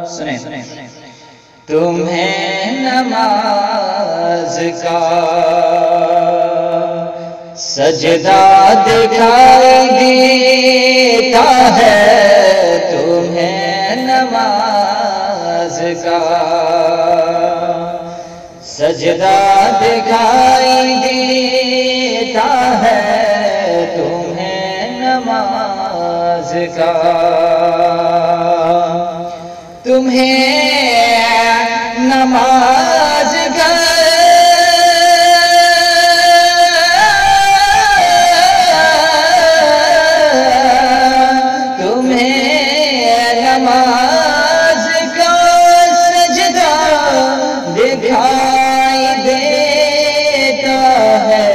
سنیں تمہیں نماز کا سجدہ دکھائی دیتا ہے، تمہیں نماز کا سجدہ دکھائی دیتا ہے، تمہیں نماز کا تمہیں نماز کا دکھائی دیتا ہے،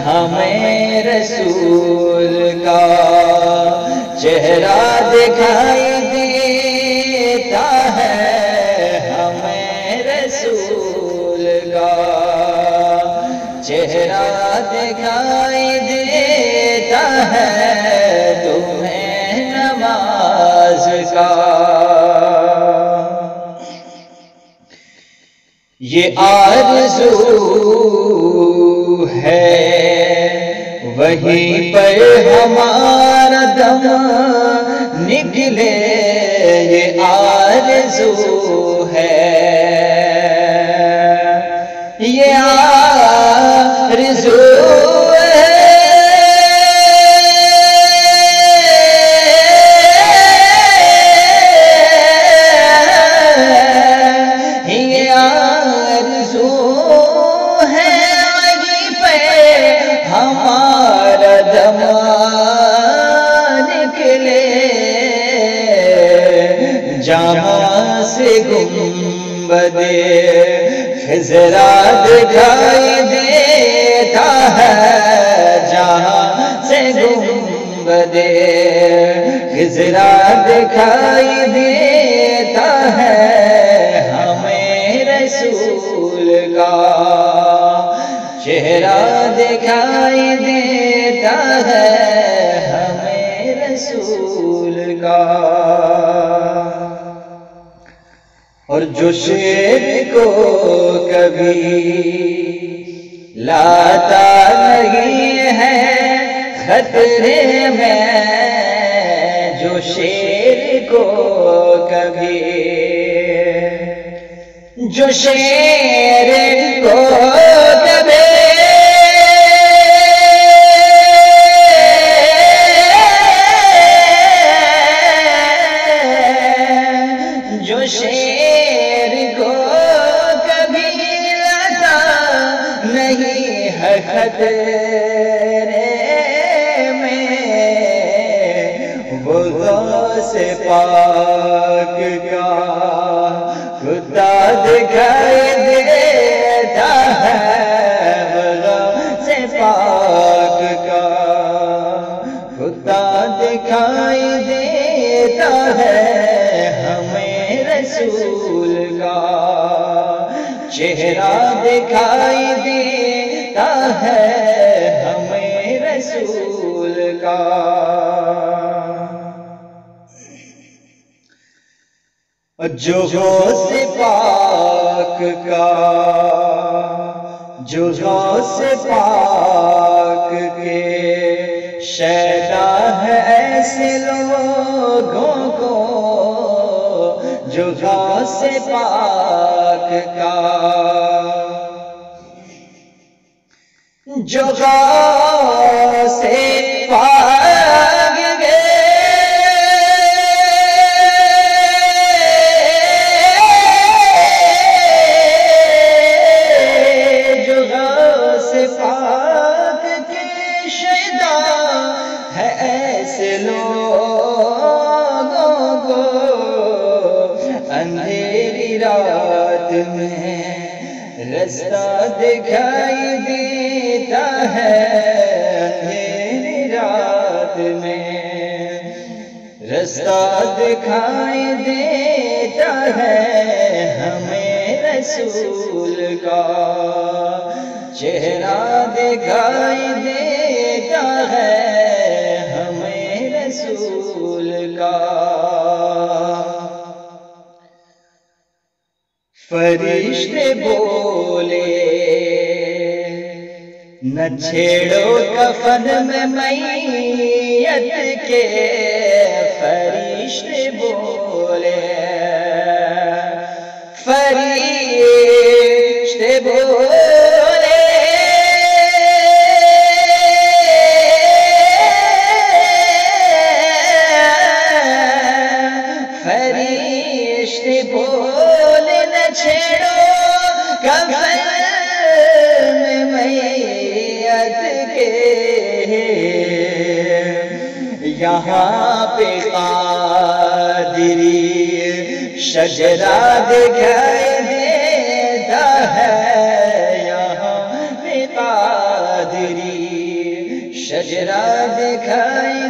ہمیں رسول کا چہرہ دکھائی دیتا ہے، ہمیں رسول کا چہرہ دکھائی دیتا ہے، تمہیں نماز کا یہ آرزو ہے، وہیں پر ہمارا دم نکلے، یہ آرزو ہے، یہ آرزو ہمارا دم نکلے، جہاں سے گنبد خضرا دکھائی دیتا ہے، جہاں سے گنبد خضرا دکھائی دیتا ہے، ہمیں رسول کا چہرہ دکھائی دیتا ہے، ہمیں رسول کا اور جو شیر کو کبھی لاتا نہیں ہے خطرے میں، جو شیر کو کبھی جو شیر کو کبھی جو شیر کو کبھی لاتا نہیں ہے خطرے میں، وہ غوث پاک کا کتا دکھائی دیتا ہے، وہ غوث پاک کا کتا دکھائی دیتا ہے، ہمیں رسول کا چہرہ دکھائی دیتا ہے، ہمیں رسول کا جو غوث پاک کا جو غوث پاک کے شیدا ہے ایسے لوگوں کو، جو غوث پاک کا جو غوث پاک کے جو غوث پاک کے شیدا ہے ایسے لوگوں کو، اندھیری رات میں رستہ دکھائی دیتا ہے، اندھیری رات میں رستہ دکھائی دیتا ہے، ہمیں رسول کا چہرہ دکھائی دیتا ہے ہمیں رسول کا۔ فرشتے بولے نہ چھیڑو کفن میں میت کے، فرشتے بولے، فرشتے بولے فرشتے بولے نہ چھیڑو کفن میں میت کے، یہاں پہ قادری شجرہ دکھائی دیتا ہے، یہاں پہ قادری شجرہ دکھائی